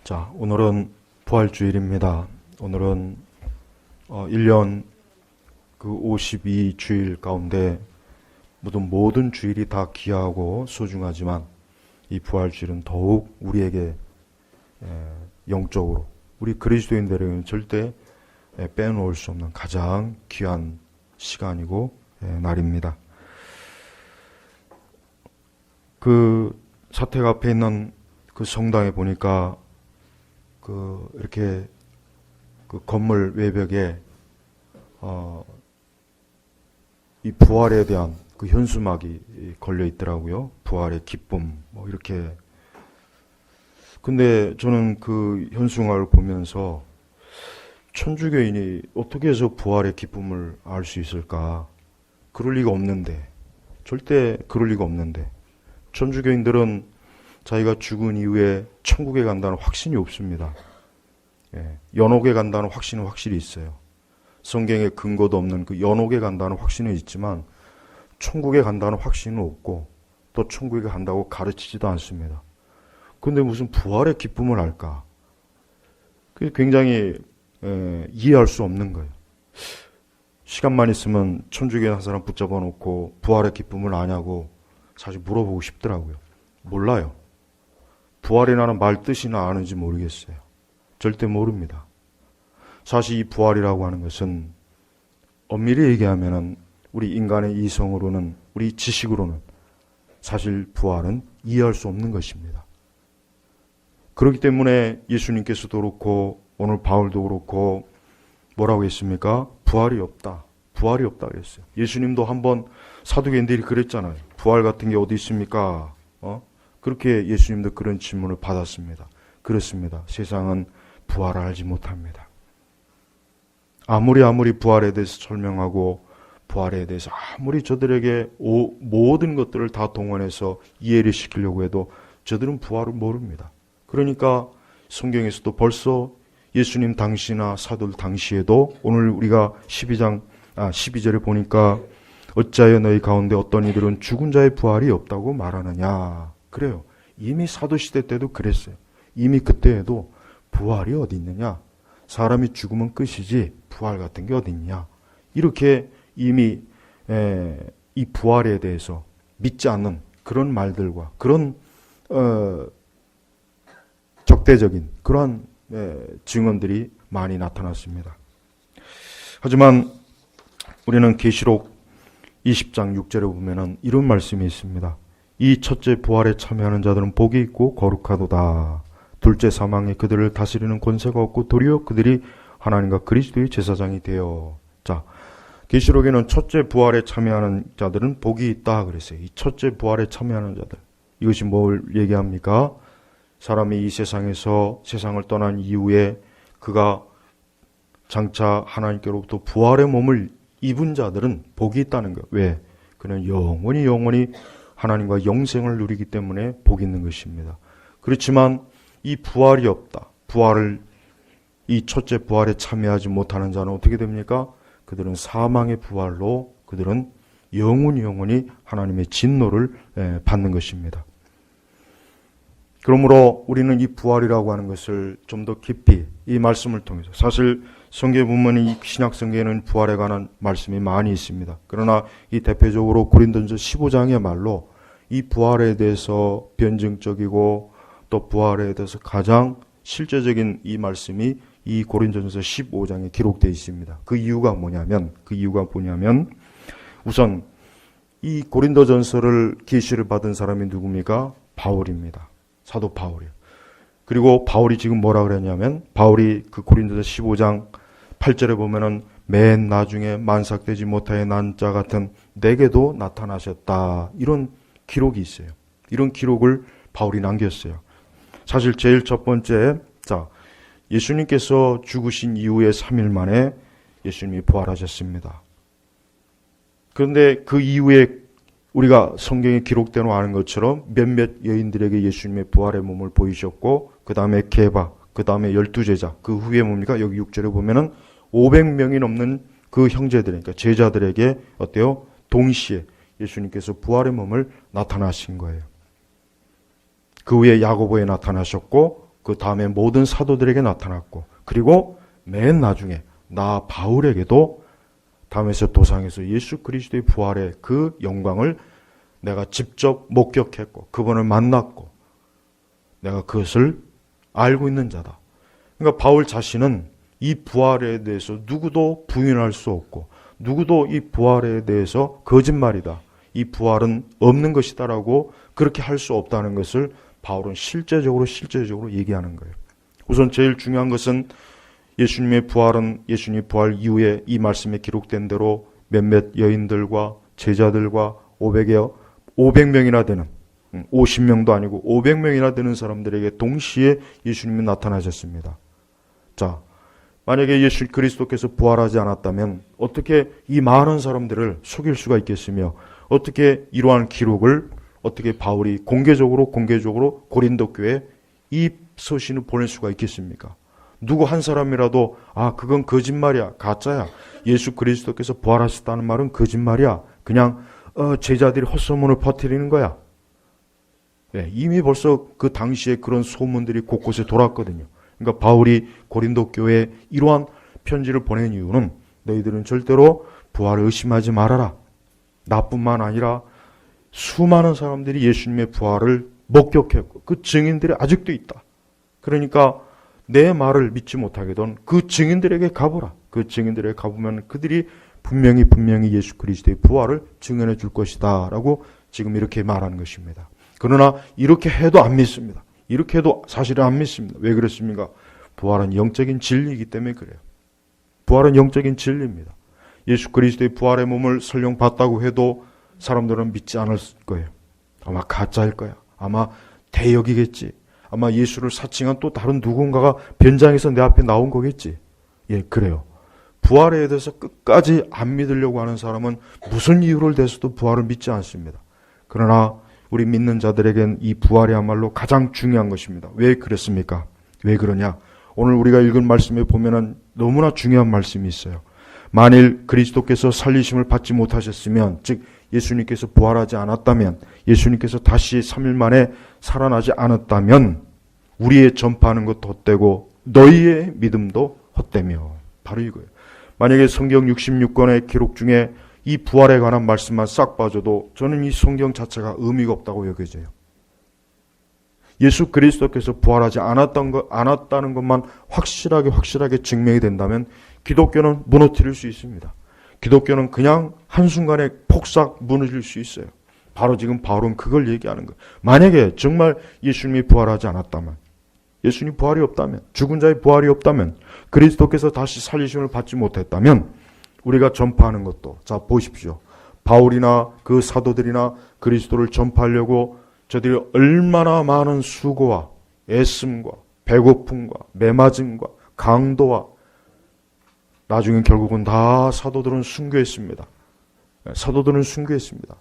자, 오늘은 부활주일입니다. 오늘은 1년 그 52주일 가운데 모든 주일이 다 귀하고 소중하지만 이 부활주일은 더욱 우리에게 영적으로 우리 그리스도인들에게는 절대 빼놓을 수 없는 가장 귀한 시간이고 날입니다. 그 사택 앞에 있는 그 성당에 보니까 이렇게 그 건물 외벽에 이 부활에 대한 그 현수막이 걸려 있더라고요. 부활의 기쁨 이렇게. 근데 저는 그 현수막을 보면서 천주교인이 어떻게 해서 부활의 기쁨을 알 수 있을까? 그럴 리가 없는데, 절대 그럴 리가 없는데, 천주교인들은 자기가 죽은 이후에 천국에 간다는 확신이 없습니다. 연옥에 간다는 확신은 확실히 있어요. 성경에 근거도 없는 그 연옥에 간다는 확신은 있지만 천국에 간다는 확신은 없고 또 천국에 간다고 가르치지도 않습니다. 그런데 무슨 부활의 기쁨을 알까? 그게 굉장히 이해할 수 없는 거예요. 시간만 있으면 천주교인 한 사람 붙잡아 놓고 부활의 기쁨을 아냐고 사실 물어보고 싶더라고요. 몰라요. 부활이라는 말 뜻이나 아는지 모르겠어요. 절대 모릅니다. 사실 이 부활이라고 하는 것은 엄밀히 얘기하면은 우리 인간의 이성으로는, 우리 지식으로는 사실 부활은 이해할 수 없는 것입니다. 그렇기 때문에 예수님께서도 그렇고 오늘 바울도 그렇고 뭐라고 했습니까? 부활이 없다. 부활이 없다 그랬어요. 예수님도 한번 사두개인들이 그랬잖아요. 부활 같은 게 어디 있습니까? 그렇게 예수님도 그런 질문을 받았습니다. 그렇습니다. 세상은 부활을 알지 못합니다. 아무리 부활에 대해서 설명하고 부활에 대해서 아무리 저들에게 모든 것들을 다 동원해서 이해를 시키려고 해도 저들은 부활을 모릅니다. 그러니까 성경에서도 벌써 예수님 당시나 사도들 당시에도 오늘 우리가 12절에 보니까 어찌하여 너희 가운데 어떤 이들은 죽은 자의 부활이 없다고 말하느냐. 그래요. 이미 사도시대 때도 그랬어요. 이미 그때에도 부활이 어디 있느냐. 사람이 죽으면 끝이지 부활 같은 게 어디 있냐. 이렇게 이미 이 부활에 대해서 믿지 않는 그런 말들과 그런 적대적인 그러한 증언들이 많이 나타났습니다. 하지만 우리는 계시록 20장 6절에 보면은 이런 말씀이 있습니다. 이 첫째 부활에 참여하는 자들은 복이 있고 거룩하도다. 둘째 사망에 그들을 다스리는 권세가 없고 도리어 그들이 하나님과 그리스도의 제사장이 되어. 자, 계시록에는 첫째 부활에 참여하는 자들은 복이 있다 그랬어요. 이 첫째 부활에 참여하는 자들. 이것이 뭘 얘기합니까? 사람이 이 세상에서 세상을 떠난 이후에 그가 장차 하나님께로부터 부활의 몸을 입은 자들은 복이 있다는 거예요. 왜? 그는 영원히 하나님과 영생을 누리기 때문에 복이 있는 것입니다. 그렇지만 이 부활이 없다. 이 첫째 부활에 참여하지 못하는 자는 어떻게 됩니까? 그들은 사망의 부활로 그들은 영원히 하나님의 진노를 받는 것입니다. 그러므로 우리는 이 부활이라고 하는 것을 좀 더 깊이 이 말씀을 통해서, 사실 성경에 보면 이 신약성경에는 부활에 관한 말씀이 많이 있습니다. 그러나 이 대표적으로 고린도전서 15장이야말로 이 부활에 대해서 변증적이고 또 부활에 대해서 가장 실제적인 이 말씀이 이 고린도전서 15장에 기록되어 있습니다. 그 이유가 뭐냐면 우선 이 고린도전서를 계시를 받은 사람이 누굽니까? 바울입니다. 사도 바울이요. 그리고 바울이 지금 뭐라 그랬냐면, 바울이 그 고린도서 15장 8절에 보면은 맨 나중에 만삭되지 못하여 난 자 같은 내게도 나타나셨다. 이런 기록이 있어요. 이런 기록을 바울이 남겼어요. 사실 제일 첫 번째, 예수님께서 죽으신 이후에 3일 만에 예수님이 부활하셨습니다. 그런데 그 이후에 우리가 성경에 기록되어 아는 것처럼 몇몇 여인들에게 예수님의 부활의 몸을 보이셨고, 그 다음에 게바, 그 다음에 12제자, 그 후에 뭡니까? 여기 6절에 보면은 500명이 넘는 그 형제들, 그러니까 제자들에게 어때요? 동시에 예수님께서 부활의 몸을 나타나신 거예요. 그 후에 야고보에 나타나셨고 그 다음에 모든 사도들에게 나타났고, 그리고 맨 나중에 나 바울에게도 담에서 도상에서 예수 그리스도의 부활의 그 영광을 내가 직접 목격했고 그분을 만났고 내가 그것을 알고 있는 자다. 그러니까 바울 자신은 이 부활에 대해서 누구도 부인할 수 없고 누구도 이 부활에 대해서 거짓말이다, 이 부활은 없는 것이다라고 그렇게 할 수 없다는 것을 바울은 실제적으로 얘기하는 거예요. 우선 제일 중요한 것은 예수님의 부활은 예수님의 부활 이후에 이 말씀에 기록된 대로 몇몇 여인들과 제자들과 500명이나 되는, 50명도 아니고 500명이나 되는 사람들에게 동시에 예수님이 나타나셨습니다. 자, 만약에 예수 그리스도께서 부활하지 않았다면 어떻게 이 많은 사람들을 속일 수가 있겠으며 어떻게 이러한 기록을 어떻게 바울이 공개적으로 고린도 교회에 이 서신을 보낼 수가 있겠습니까? 누구 한 사람이라도 그건 거짓말이야, 가짜야, 예수 그리스도께서 부활하셨다는 말은 거짓말이야, 그냥 제자들이 헛소문을 퍼뜨리는 거야. 네, 이미 벌써 그 당시에 그런 소문들이 곳곳에 돌았거든요. 그러니까 바울이 고린도 교회에 이러한 편지를 보낸 이유는 너희들은 절대로 부활을 의심하지 말아라. 나뿐만 아니라 수많은 사람들이 예수님의 부활을 목격했고 그 증인들이 아직도 있다. 그러니까 내 말을 믿지 못하게든 그 증인들에게 가보라. 그 증인들에게 가보면 그들이 분명히 예수 그리스도의 부활을 증언해 줄 것이다 라고 지금 이렇게 말하는 것입니다. 그러나 이렇게 해도 안 믿습니다. 이렇게 해도 사실은 안 믿습니다. 왜 그렇습니까? 부활은 영적인 진리이기 때문에 그래요. 부활은 영적인 진리입니다. 예수 그리스도의 부활의 몸을 설령 봤다고 해도 사람들은 믿지 않을 거예요. 아마 가짜일 거야. 아마 대역이겠지. 아마 예수를 사칭한 또 다른 누군가가 변장해서 내 앞에 나온 거겠지. 예, 그래요. 부활에 대해서 끝까지 안 믿으려고 하는 사람은 무슨 이유를 대서도 부활을 믿지 않습니다. 그러나 우리 믿는 자들에겐 이 부활이야말로 가장 중요한 것입니다. 왜 그랬습니까? 왜 그러냐? 오늘 우리가 읽은 말씀에 보면은 너무나 중요한 말씀이 있어요. 만일 그리스도께서 살리심을 받지 못하셨으면, 즉 예수님께서 부활하지 않았다면, 예수님께서 다시 3일 만에 살아나지 않았다면 우리의 전파하는 것도 헛되고 너희의 믿음도 헛되며, 바로 이거예요. 만약에 성경 66권의 기록 중에 이 부활에 관한 말씀만 싹 빠져도 저는 이 성경 자체가 의미가 없다고 여겨져요. 예수 그리스도께서 부활하지 않았다는 것만 확실하게 증명이 된다면 기독교는 무너뜨릴 수 있습니다. 기독교는 그냥 한순간에 폭삭 무너질 수 있어요. 바로 지금 바울은 그걸 얘기하는 거예요. 만약에 정말 예수님이 부활하지 않았다면, 예수님 부활이 없다면, 죽은 자의 부활이 없다면, 그리스도께서 다시 살리심을 받지 못했다면 우리가 전파하는 것도, 자 보십시오. 바울이나 그 사도들이나 그리스도를 전파하려고 저들이 얼마나 많은 수고와 애씀과 배고픔과 매맞음과 강도와 나중에 결국은 다 사도들은 순교했습니다. 사도들은 순교했습니다.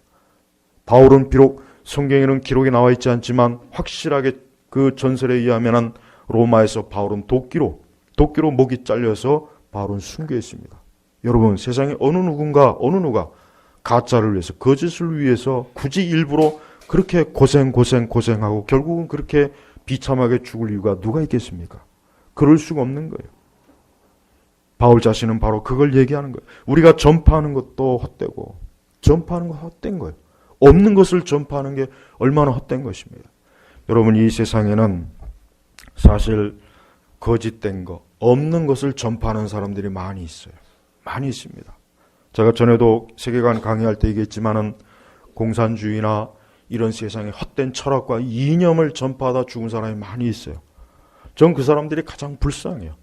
바울은 비록 성경에는 기록이 나와 있지 않지만 확실하게 그 전설에 의하면 로마에서 바울은 도끼로 목이 잘려서 바울은 순교했습니다. 여러분, 세상에 어느 누가 가짜를 위해서, 거짓을 위해서 굳이 일부러 그렇게 고생하고 결국은 그렇게 비참하게 죽을 이유가 누가 있겠습니까? 그럴 수가 없는 거예요. 바울 자신은 바로 그걸 얘기하는 거예요. 우리가 전파하는 것도 헛되고, 전파하는 거 헛된 거예요. 없는 것을 전파하는 게 얼마나 헛된 것입니다. 여러분, 이 세상에는 사실 거짓된 거, 없는 것을 전파하는 사람들이 많이 있어요. 많이 있습니다. 제가 전에도 세계관 강의할 때 얘기했지만은 공산주의나 이런 세상의 헛된 철학과 이념을 전파하다 죽은 사람이 많이 있어요. 전 그 사람들이 가장 불쌍해요.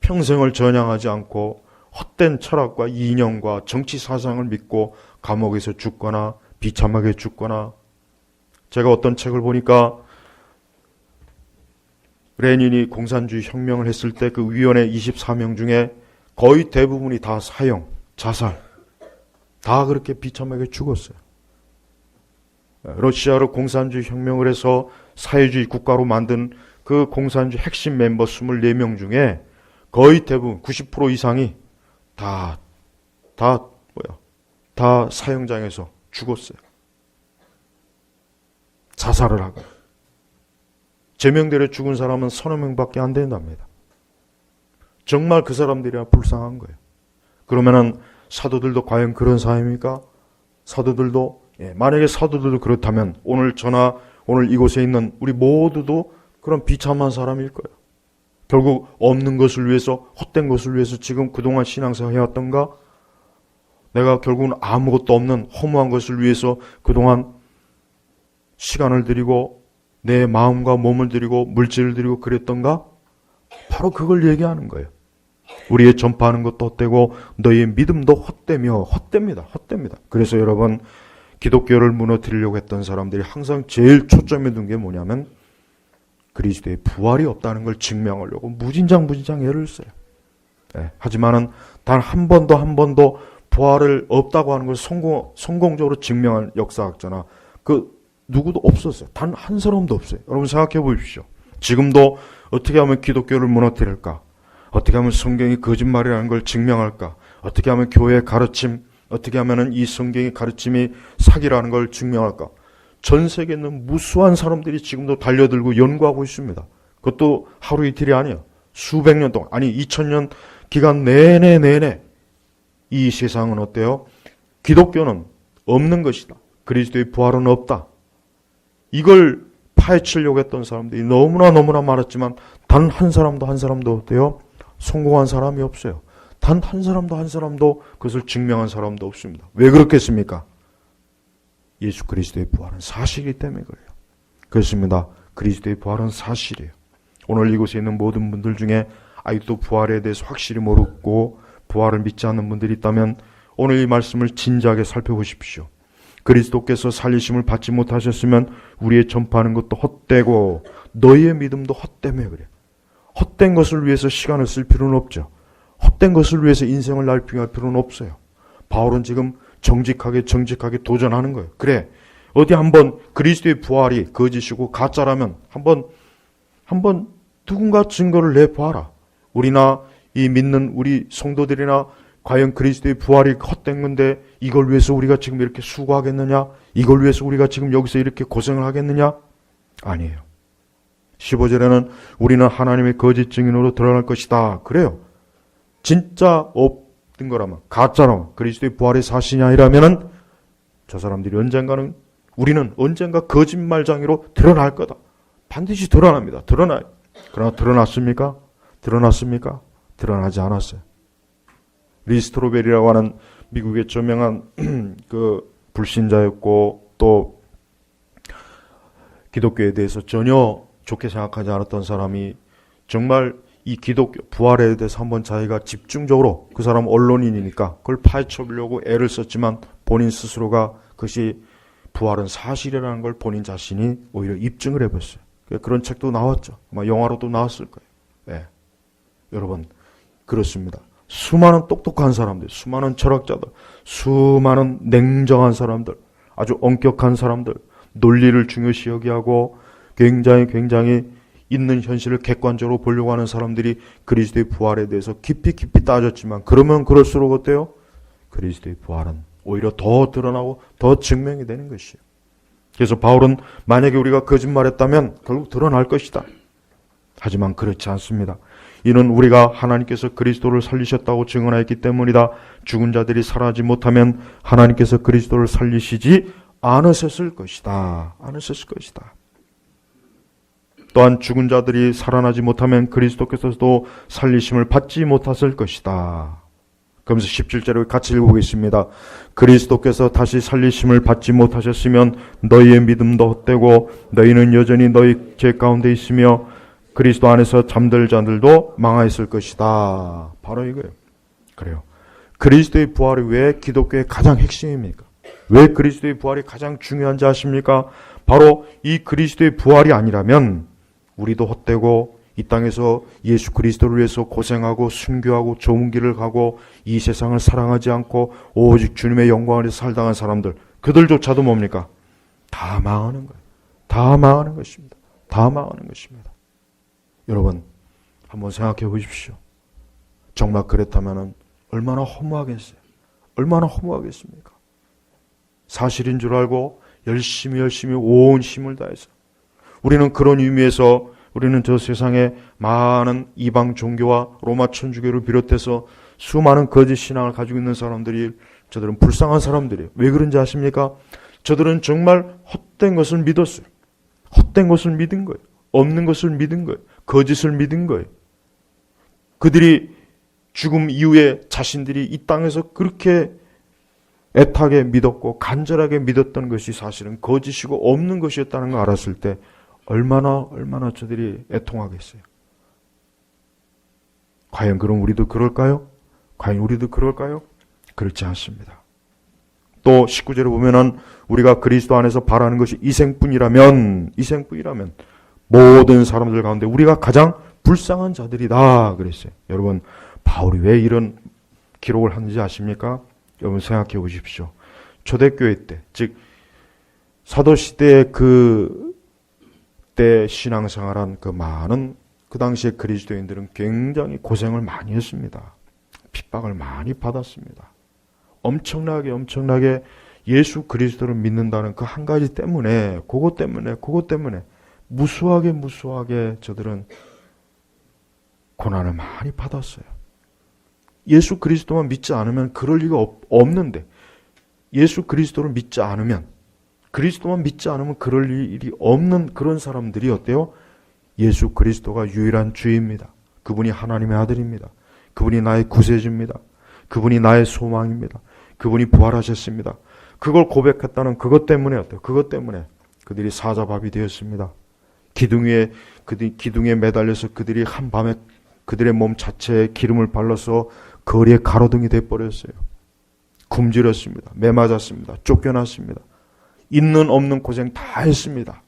평생을 전향하지 않고 헛된 철학과 이념과 정치 사상을 믿고 감옥에서 죽거나 비참하게 죽거나, 제가 어떤 책을 보니까 레닌이 공산주의 혁명을 했을 때 그 위원회 24명 중에 거의 대부분이 다 사형, 자살, 다 그렇게 비참하게 죽었어요. 러시아로 공산주의 혁명을 해서 사회주의 국가로 만든 그 공산주의 핵심 멤버 24명 중에 거의 대부분 90% 이상이 다 사형장에서 죽었어요. 자살을 하고. 제명대로 죽은 사람은 서너 명밖에 안 된답니다. 정말 그 사람들이야 불쌍한 거예요. 그러면은 사도들도 과연 그런 사람입니까? 사도들도 만약에 사도들도 그렇다면 오늘 저나 오늘 이곳에 있는 우리 모두도 그런 비참한 사람일 거예요. 결국 없는 것을 위해서, 헛된 것을 위해서 지금 그동안 신앙생활 해왔던가? 내가 결국은 아무것도 없는 허무한 것을 위해서 그동안 시간을 들이고 내 마음과 몸을 들이고 물질을 들이고 그랬던가? 바로 그걸 얘기하는 거예요. 우리의 전파하는 것도 헛되고 너희의 믿음도 헛됩니다. 그래서 여러분, 기독교를 무너뜨리려고 했던 사람들이 항상 제일 초점에 둔 게 뭐냐면 그리스도의 부활이 없다는 걸 증명하려고 무진장 애를 써요. 하지만은 단 한 번도 부활을 없다고 하는 걸 성공적으로 증명한 역사학자나 누구도 없었어요. 단 한 사람도 없어요. 여러분 생각해 보십시오. 지금도 어떻게 하면 기독교를 무너뜨릴까? 어떻게 하면 성경이 거짓말이라는 걸 증명할까? 어떻게 하면 교회의 가르침, 어떻게 하면 이 성경의 가르침이 사기라는 걸 증명할까? 전 세계에 있는 무수한 사람들이 지금도 달려들고 연구하고 있습니다. 그것도 하루 이틀이 아니에요. 수백 년 동안, 아니 2000년 기간 내내 이 세상은 어때요? 기독교는 없는 것이다. 그리스도의 부활은 없다. 이걸 파헤치려고 했던 사람들이 너무나 많았지만 단 한 사람도 어때요? 성공한 사람이 없어요. 단 한 사람도 그것을 증명한 사람도 없습니다. 왜 그렇겠습니까? 예수 그리스도의 부활은 사실이기 때문에 그래요. 그렇습니다. 그리스도의 부활은 사실이에요. 오늘 이곳에 있는 모든 분들 중에 아직도 부활에 대해서 확실히 모르고 부활을 믿지 않는 분들이 있다면 오늘 이 말씀을 진지하게 살펴보십시오. 그리스도께서 살리심을 받지 못하셨으면 우리의 전파하는 것도 헛되고 너희의 믿음도 헛되며 그래요. 헛된 것을 위해서 시간을 쓸 필요는 없죠. 헛된 것을 위해서 인생을 날필요할 필요는 없어요. 바울은 지금 정직하게 도전하는 거예요. 그래, 어디 한번 그리스도의 부활이 거짓이고 가짜라면 한번 누군가 증거를 내봐라. 우리나 이 믿는 우리 성도들이나 과연 그리스도의 부활이 헛된 건데 이걸 위해서 우리가 지금 이렇게 수고하겠느냐? 이걸 위해서 우리가 지금 여기서 이렇게 고생을 하겠느냐? 아니에요. 15절에는 우리는 하나님의 거짓 증인으로 드러날 것이다. 그래요. 진짜 없던 거라면, 가짜라면, 그리스도의 부활의 사실이 아니라면은 저 사람들이 우리는 언젠가 거짓말장애로 드러날 거다. 반드시 드러납니다. 드러나요. 그러나 드러났습니까? 드러나지 않았어요. 리 스트로벨이라고 하는 미국의 저명한 그 불신자였고 또 기독교에 대해서 전혀 좋게 생각하지 않았던 사람이 정말 이 기독교 부활에 대해서 한번 자기가 집중적으로, 그 사람 언론인이니까 그걸 파헤쳐보려고 애를 썼지만 본인 스스로가 그것이 부활은 사실이라는 걸 본인 자신이 오히려 입증을 해봤어요. 그런 책도 나왔죠. 아마 영화로도 나왔을 거예요. 네. 여러분, 그렇습니다. 수많은 똑똑한 사람들, 수많은 철학자들, 수많은 냉정한 사람들, 아주 엄격한 사람들, 논리를 중요시 여기하고 굉장히 있는 현실을 객관적으로 보려고 하는 사람들이 그리스도의 부활에 대해서 깊이 따졌지만 그러면 그럴수록 어때요? 그리스도의 부활은 오히려 더 드러나고 더 증명이 되는 것이에요. 그래서 바울은 만약에 우리가 거짓말했다면 결국 드러날 것이다. 하지만 그렇지 않습니다. 이는 우리가 하나님께서 그리스도를 살리셨다고 증언하였기 때문이다. 죽은 자들이 살아나지 못하면 하나님께서 그리스도를 살리시지 않으셨을 것이다. 또한 죽은 자들이 살아나지 못하면 그리스도께서도 살리심을 받지 못하실 것이다. 그러면서 17절을 같이 읽어보겠습니다. 그리스도께서 다시 살리심을 받지 못하셨으면 너희의 믿음도 헛되고 너희는 여전히 너희 죄 가운데 있으며 그리스도 안에서 잠들 자들도 망하였을 것이다. 바로 이거예요. 그래요. 그리스도의 부활이 왜 기독교의 가장 핵심입니까? 왜 그리스도의 부활이 가장 중요한지 아십니까? 바로 이 그리스도의 부활이 아니라면 우리도 헛되고 이 땅에서 예수 그리스도를 위해서 고생하고 순교하고 좋은 길을 가고 이 세상을 사랑하지 않고 오직 주님의 영광을 위해서 살다간 사람들, 그들조차도 뭡니까? 다 망하는 거예요. 다 망하는 것입니다. 여러분, 한번 생각해 보십시오. 정말 그랬다면 얼마나 허무하겠어요. 얼마나 허무하겠습니까? 사실인 줄 알고 열심히 온 힘을 다해서 우리는 그런 의미에서 우리는 저 세상에 많은 이방 종교와 로마 천주교를 비롯해서 수많은 거짓 신앙을 가지고 있는 사람들이 저들은 불쌍한 사람들이에요. 왜 그런지 아십니까? 저들은 정말 헛된 것을 믿었어요. 헛된 것을 믿은 거예요. 없는 것을 믿은 거예요. 거짓을 믿은 거예요. 그들이 죽음 이후에 자신들이 이 땅에서 그렇게 애타게 믿었고 간절하게 믿었던 것이 사실은 거짓이고 없는 것이었다는 걸 알았을 때 얼마나 저들이 애통하겠어요. 과연 그럼 우리도 그럴까요? 과연 우리도 그럴까요? 그렇지 않습니다. 또 19절에 보면은 우리가 그리스도 안에서 바라는 것이 이생뿐이라면 모든 사람들 가운데 우리가 가장 불쌍한 자들이다 그랬어요. 여러분, 바울이 왜 이런 기록을 하는지 아십니까? 여러분 생각해 보십시오. 초대교회 때, 즉 사도시대의 그때 신앙생활한 그 많은 그 당시에 그리스도인들은 굉장히 고생을 많이 했습니다. 핍박을 많이 받았습니다. 엄청나게 예수 그리스도를 믿는다는 그 한 가지 때문에 그것 때문에 무수하게 저들은 고난을 많이 받았어요. 예수 그리스도만 믿지 않으면 그럴 리가 없는데, 예수 그리스도를 믿지 않으면, 그리스도만 믿지 않으면 그럴 일이 없는 그런 사람들이 어때요? 예수 그리스도가 유일한 주입니다. 그분이 하나님의 아들입니다. 그분이 나의 구세주입니다. 그분이 나의 소망입니다. 그분이 부활하셨습니다. 그걸 고백했다는 그것 때문에 어때요? 그것 때문에 그들이 사자밥이 되었습니다. 기둥에 매달려서 그들이 한밤에 그들의 몸 자체에 기름을 발라서 거리에 가로등이 돼버렸어요. 굶주렸습니다. 매 맞았습니다. 쫓겨났습니다. 있는 없는 고생 다 했습니다.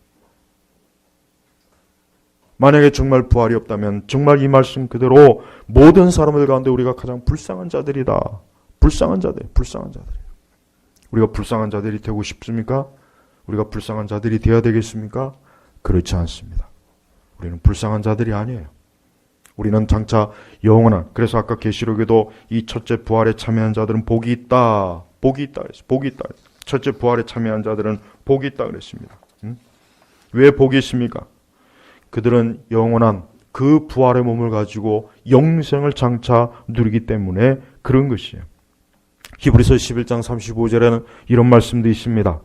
만약에 정말 부활이 없다면 정말 이 말씀 그대로 모든 사람들 가운데 우리가 가장 불쌍한 자들이다. 불쌍한 자들. 우리가 불쌍한 자들이 되고 싶습니까? 우리가 불쌍한 자들이 되어야 되겠습니까? 그렇지 않습니다. 우리는 불쌍한 자들이 아니에요. 우리는 장차 영원한, 그래서 아까 계시록에도 이 첫째 부활에 참여한 자들은 복이 있다 그랬어요. 첫째 부활에 참여한 자들은 복이 있다 그랬습니다. 왜 복이 있습니까? 그들은 영원한 그 부활의 몸을 가지고 영생을 장차 누리기 때문에 그런 것이에요. 히브리서 11장 35절에는 이런 말씀도 있습니다.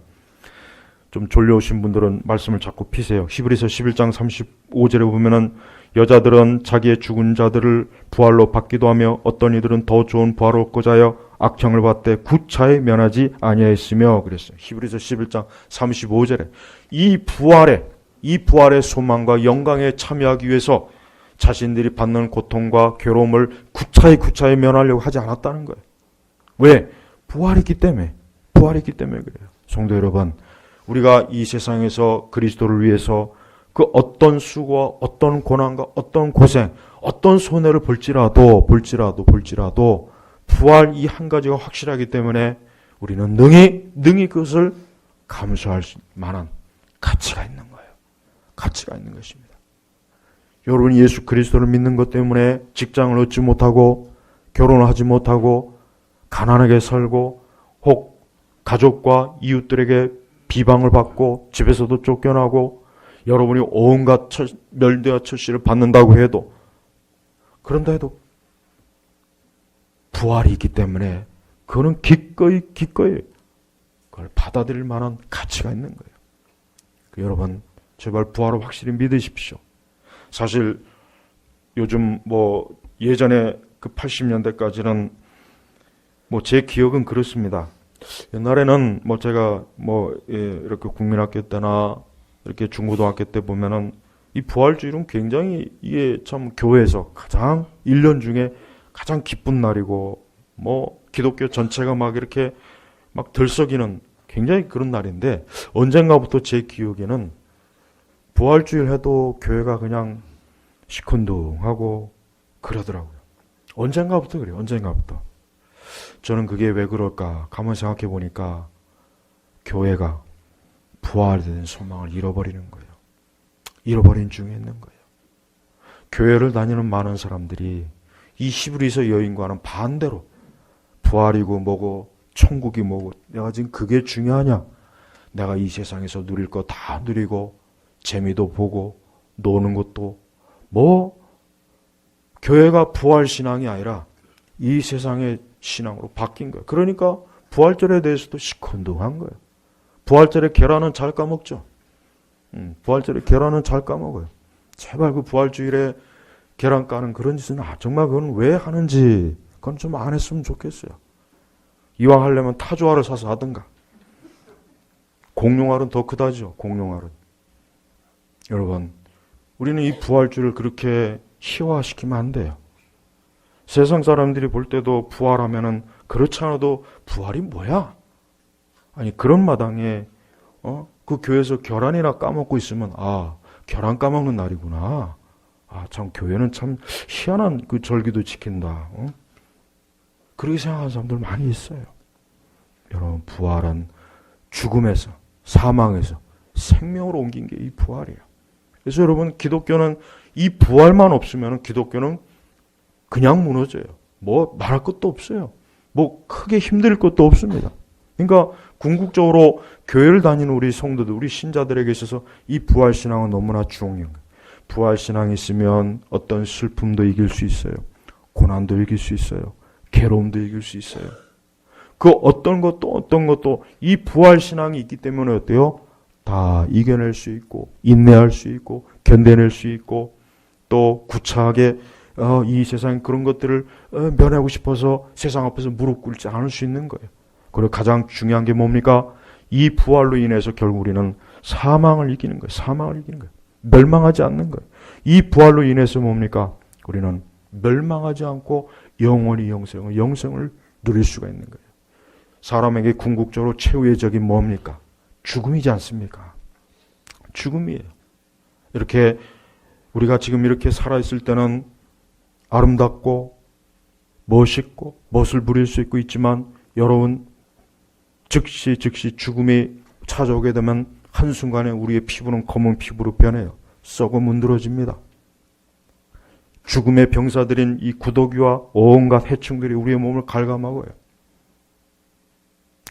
좀 졸려오신 분들은 말씀을 자꾸 피세요. 히브리서 11장 35절에 보면은 여자들은 자기의 죽은 자들을 부활로 받기도 하며 어떤 이들은 더 좋은 부활을 얻고자 하여 악형을 받되 구차에 면하지 아니하였으며 그랬어요. 히브리서 11장 35절에 이 부활의 소망과 영광에 참여하기 위해서 자신들이 받는 고통과 괴로움을 구차히 면하려고 하지 않았다는 거예요. 왜? 부활했기 때문에 그래요. 성도 여러분, 우리가 이 세상에서 그리스도를 위해서 그 어떤 수고와 어떤 고난과 어떤 고생, 어떤 손해를 볼지라도 부활 이 한 가지가 확실하기 때문에 우리는 능히 그것을 감수할 만한 가치가 있는 거예요. 가치가 있는 것입니다. 여러분이 예수 그리스도를 믿는 것 때문에 직장을 얻지 못하고 결혼을 하지 못하고 가난하게 살고 혹 가족과 이웃들에게 비방을 받고 집에서도 쫓겨나고 여러분이 온갖 멸대와 철시를 받는다고 해도, 그런다 해도 부활이 있기 때문에 그거는 기꺼이 그걸 받아들일 만한 가치가 있는 거예요. 여러분 제발 부활을 확실히 믿으십시오. 사실 요즘 예전에 그 80년대까지는 제 기억은 그렇습니다. 옛날에는 제가 이렇게 국민학교 때나 이렇게 중고등학교 때 보면은 이 부활주일은 굉장히 이게 참 교회에서 가장 1년 중에 가장 기쁜 날이고 기독교 전체가 막 이렇게 막 들썩이는 굉장히 그런 날인데, 언젠가부터 제 기억에는 부활주일 해도 교회가 그냥 시큰둥하고 그러더라고요. 언젠가부터 그래요. 언젠가부터. 저는 그게 왜 그럴까 가만히 생각해 보니까 교회가 부활된 소망을 잃어버리는 거예요. 잃어버린 중에 있는 거예요. 교회를 다니는 많은 사람들이 이 히브리서 여인과는 반대로 부활이고 뭐고 천국이 뭐고 내가 지금 그게 중요하냐, 내가 이 세상에서 누릴 거 다 누리고 재미도 보고 노는 것도 교회가 부활신앙이 아니라 이 세상의 신앙으로 바뀐 거예요. 그러니까 부활절에 대해서도 시큰둥한 거예요. 부활절에 계란은 잘 까먹죠. 부활절에 계란은 잘 까먹어요. 제발 그 부활주일에 계란 까는 그런 짓은 정말 그건 왜 하는지 그건 좀 안 했으면 좋겠어요. 이왕 하려면 타조알을 사서 하든가. 공룡알은 더 크다죠. 공룡알은. 여러분, 우리는 이 부활주를 그렇게 희화시키면 안 돼요. 세상 사람들이 볼 때도 부활하면은 그렇지 않아도 부활이 뭐야? 아니 그런 마당에 그 교회에서 계란이나 까먹고 있으면 계란 까먹는 날이구나. 참 교회는 참 희한한 그 절기도 지킨다. 그렇게 생각하는 사람들 많이 있어요. 여러분, 부활은 죽음에서 사망에서 생명으로 옮긴 게 이 부활이에요. 그래서 여러분, 기독교는 이 부활만 없으면 기독교는 그냥 무너져요. 말할 것도 없어요. 크게 힘들 것도 없습니다. 그러니까 궁극적으로 교회를 다니는 우리 성도들, 우리 신자들에게 있어서 이 부활신앙은 너무나 중요한 거예요. 부활신앙이 있으면 어떤 슬픔도 이길 수 있어요. 고난도 이길 수 있어요. 괴로움도 이길 수 있어요. 그 어떤 것도 이 부활신앙이 있기 때문에 어때요? 다 이겨낼 수 있고 인내할 수 있고 견뎌낼 수 있고 또 구차하게 이 세상 그런 것들을 면하고 싶어서 세상 앞에서 무릎 꿇지 않을 수 있는 거예요. 그리고 가장 중요한 게 뭡니까? 이 부활로 인해서 결국 우리는 사망을 이기는 거예요. 사망을 이기는 거예요. 멸망하지 않는 거예요. 이 부활로 인해서 뭡니까? 우리는 멸망하지 않고 영원히 영생을 누릴 수가 있는 거예요. 사람에게 궁극적으로 최후의 적이 뭡니까? 죽음이지 않습니까? 죽음이에요. 이렇게 우리가 지금 이렇게 살아있을 때는 아름답고 멋있고 멋을 부릴 수 있지만 여러분 즉시 죽음이 찾아오게 되면 한순간에 우리의 피부는 검은 피부로 변해요. 썩어 문드러집니다. 죽음의 병사들인 이 구더기와 온갖 해충들이 우리의 몸을 갉아먹어요.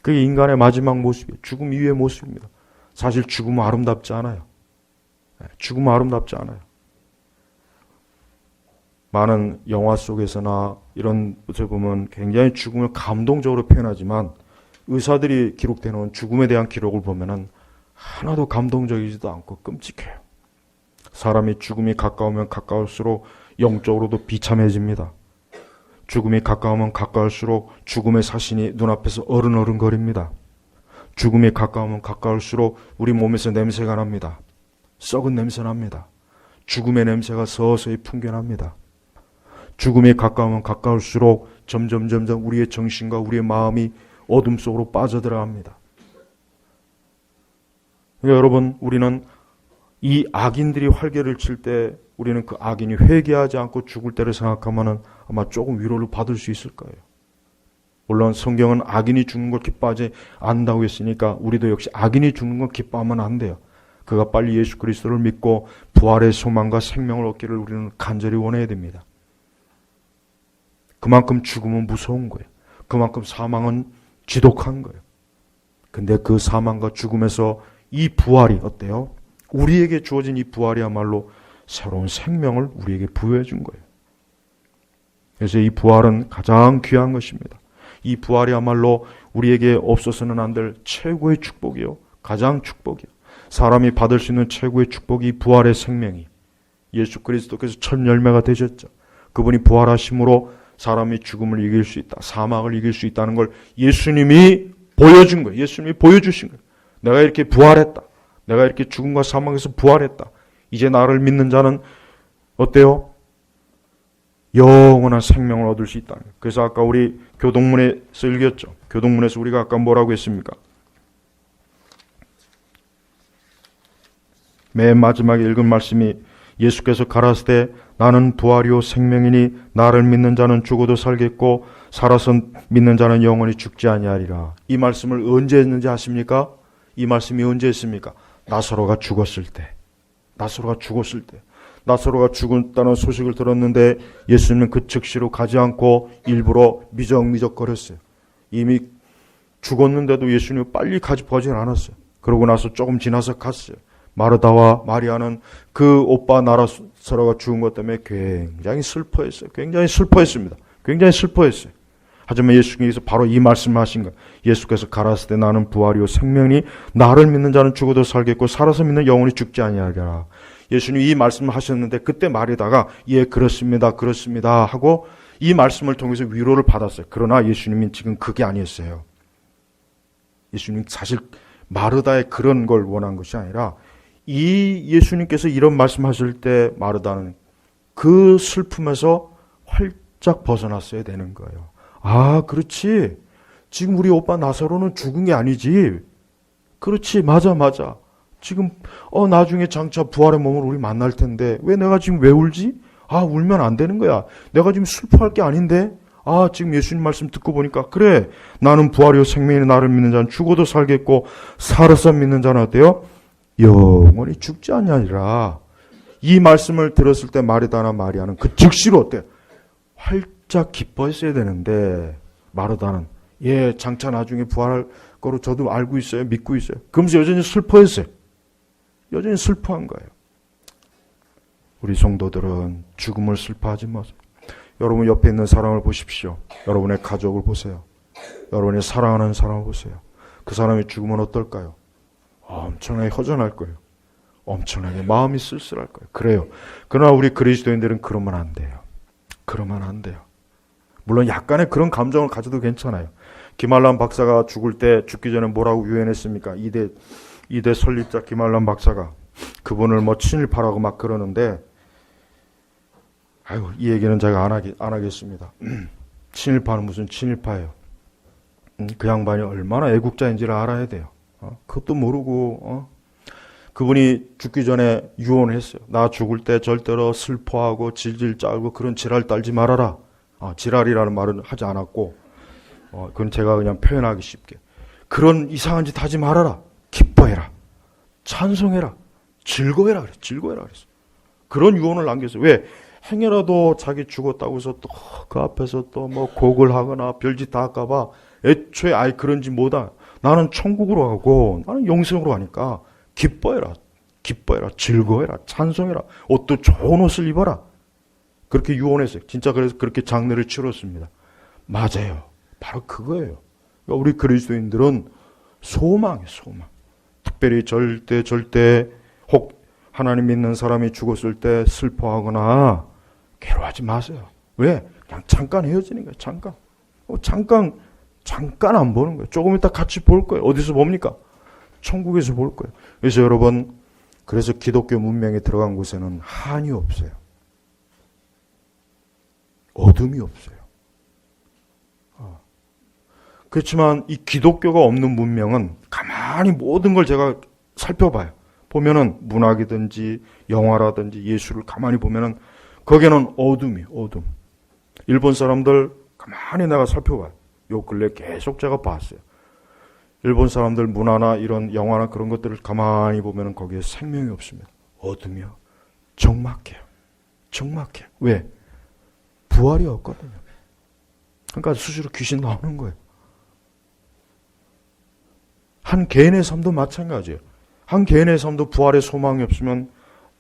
그게 인간의 마지막 모습이에요. 죽음 이후의 모습입니다. 사실 죽음은 아름답지 않아요. 죽음은 아름답지 않아요. 많은 영화 속에서나 이런 것을 보면 굉장히 죽음을 감동적으로 표현하지만 의사들이 기록되어 놓은 죽음에 대한 기록을 보면은 하나도 감동적이지도 않고 끔찍해요. 사람이 죽음이 가까우면 가까울수록 영적으로도 비참해집니다. 죽음이 가까우면 가까울수록 죽음의 사신이 눈앞에서 어른어른거립니다. 죽음이 가까우면 가까울수록 우리 몸에서 냄새가 납니다. 썩은 냄새 납니다. 죽음의 냄새가 서서히 풍겨납니다. 죽음이 가까우면 가까울수록 점점 우리의 정신과 우리의 마음이 어둠 속으로 빠져들어갑니다. 그러니까 여러분, 우리는 이 악인들이 활개를 칠 때 우리는 그 악인이 회개하지 않고 죽을 때를 생각하면 아마 조금 위로를 받을 수 있을 거예요. 물론 성경은 악인이 죽는 걸 기뻐하지 않는다고 했으니까 우리도 역시 악인이 죽는 걸 기뻐하면 안 돼요. 그가 빨리 예수 그리스도를 믿고 부활의 소망과 생명을 얻기를 우리는 간절히 원해야 됩니다. 그만큼 죽음은 무서운 거예요. 그만큼 사망은 지독한 거예요. 근데 그 사망과 죽음에서 이 부활이 어때요? 우리에게 주어진 이 부활이야말로 새로운 생명을 우리에게 부여해 준 거예요. 그래서 이 부활은 가장 귀한 것입니다. 이 부활이야말로 우리에게 없어서는 안 될 최고의 축복이요. 가장 축복이요. 사람이 받을 수 있는 최고의 축복이 부활의 생명이. 예수 그리스도께서 첫 열매가 되셨죠. 그분이 부활하심으로 사람이 죽음을 이길 수 있다. 사망을 이길 수 있다는 걸 예수님이 보여준 거예요. 예수님이 보여주신 거예요. 내가 이렇게 부활했다. 내가 이렇게 죽음과 사망에서 부활했다. 이제 나를 믿는 자는 어때요? 영원한 생명을 얻을 수 있다. 그래서 아까 우리 교동문에서 읽었죠. 교동문에서 우리가 아까 뭐라고 했습니까? 맨 마지막에 읽은 말씀이 예수께서 가라사대 때 나는 부활이요 생명이니 나를 믿는 자는 죽어도 살겠고 살아서 믿는 자는 영원히 죽지 아니하리라. 이 말씀을 언제 했는지 아십니까? 이 말씀이 언제 했습니까? 나사로가 죽었을 때. 나사로가 죽었다는 소식을 들었는데 예수님은 그 즉시로 가지 않고 일부러 미적거렸어요. 이미 죽었는데도 예수님은 빨리 가지 않았어요. 그러고 나서 조금 지나서 갔어요. 마르다와 마리아는 그 오빠 나라사로가 죽은 것 때문에 굉장히 슬퍼했어요. 굉장히 슬퍼했습니다. 굉장히 슬퍼했어요. 하지만 예수님께서 바로 이 말씀을 하신 거예요. 예수께서 가라사대 때 나는 부활이요 생명이 나를 믿는 자는 죽어도 살겠고 살아서 믿는 영혼이 죽지 아니하리라. 예수님이 이 말씀을 하셨는데 그때 마리다가 예 그렇습니다 그렇습니다 하고 이 말씀을 통해서 위로를 받았어요. 그러나 예수님은 지금 그게 아니었어요. 예수님 사실 마르다의 그런 걸 원한 것이 아니라 이 예수님께서 이런 말씀하실 때 마르다는 그 슬픔에서 활짝 벗어났어야 되는 거예요. 아, 그렇지. 지금 우리 오빠 나사로는 죽은 게 아니지. 그렇지, 맞아. 지금 나중에 장차 부활의 몸을 우리 만날 텐데 왜 내가 지금 왜 울지? 아, 울면 안 되는 거야. 내가 지금 슬퍼할 게 아닌데. 아, 지금 예수님 말씀 듣고 보니까 그래. 나는 부활이요 생명이 나를 믿는 자는 죽어도 살겠고 살아서 믿는 자는 어때요? 영원히 죽지 아니하리라. 이 말씀을 들었을 때 마르다나 마리아는 그 즉시로 어때요? 활짝 기뻐했어야 되는데 마르다는 예 장차 나중에 부활할 거로 저도 알고 있어요. 믿고 있어요. 그러면서 여전히 슬퍼했어요. 여전히 슬퍼한 거예요. 우리 성도들은 죽음을 슬퍼하지 마세요. 여러분 옆에 있는 사람을 보십시오. 여러분의 가족을 보세요. 여러분의 사랑하는 사람을 보세요. 그 사람이 죽으면 어떨까요? 엄청나게 허전할 거예요. 엄청나게 마음이 쓸쓸할 거예요. 그래요. 그러나 우리 그리스도인들은 그러면 안 돼요. 그러면 안 돼요. 물론 약간의 그런 감정을 가져도 괜찮아요. 김한란 박사가 죽기 전에 뭐라고 유언했습니까? 이대 설립자 김한란 박사가 그분을 친일파라고 막 그러는데 이 얘기는 제가 안 하겠습니다. 친일파는 무슨 친일파예요. 그 양반이 얼마나 애국자인지를 알아야 돼요. 그것도 모르고 그분이 죽기 전에 유언을 했어요. 나 죽을 때 절대로 슬퍼하고 질질 짜고 그런 지랄 떨지 말아라. 지랄이라는 말은 하지 않았고 그건 제가 그냥 표현하기 쉽게 그런 이상한 짓 하지 말아라. 기뻐해라. 찬송해라. 즐거워해라 그랬어. 그런 유언을 남겼어요. 왜? 행여라도 자기 죽었다고 해서 또 그 앞에서 또 곡을 하거나 별짓 다 할까봐 애초에 그런지 못하. 나는 천국으로 가고 나는 영생으로 가니까 기뻐해라. 즐거워해라. 찬송해라. 옷도 좋은 옷을 입어라. 그렇게 유언했어요. 진짜 그래서 그렇게 장례를 치렀습니다. 맞아요. 바로 그거예요. 그러니까 우리 그리스도인들은 소망이에요. 소망. 특별히 절대 혹 하나님 믿는 사람이 죽었을 때 슬퍼하거나 괴로워하지 마세요. 왜? 그냥 잠깐 헤어지는 거예요. 잠깐 안 보는 거예요. 조금 이따 같이 볼 거예요. 어디서 봅니까? 천국에서 볼 거예요. 그래서 여러분, 그래서 기독교 문명에 들어간 곳에는 한이 없어요. 어둠이 없어요. 그렇지만 이 기독교가 없는 문명은 가만히 모든 걸 제가 살펴봐요. 보면은 문학이든지 영화라든지 예술을 가만히 보면은 거기에는 어둠이에요. 어둠. 일본 사람들 가만히 내가 살펴봐요. 요 근래 계속 제가 봤어요. 일본 사람들 문화나 이런 영화나 그런 것들을 가만히 보면은 거기에 생명이 없습니다. 어둠이요. 적막해요. 왜? 부활이 없거든요. 그러니까 수시로 귀신 나오는 거예요. 한 개인의 삶도 마찬가지예요. 한 개인의 삶도 부활의 소망이 없으면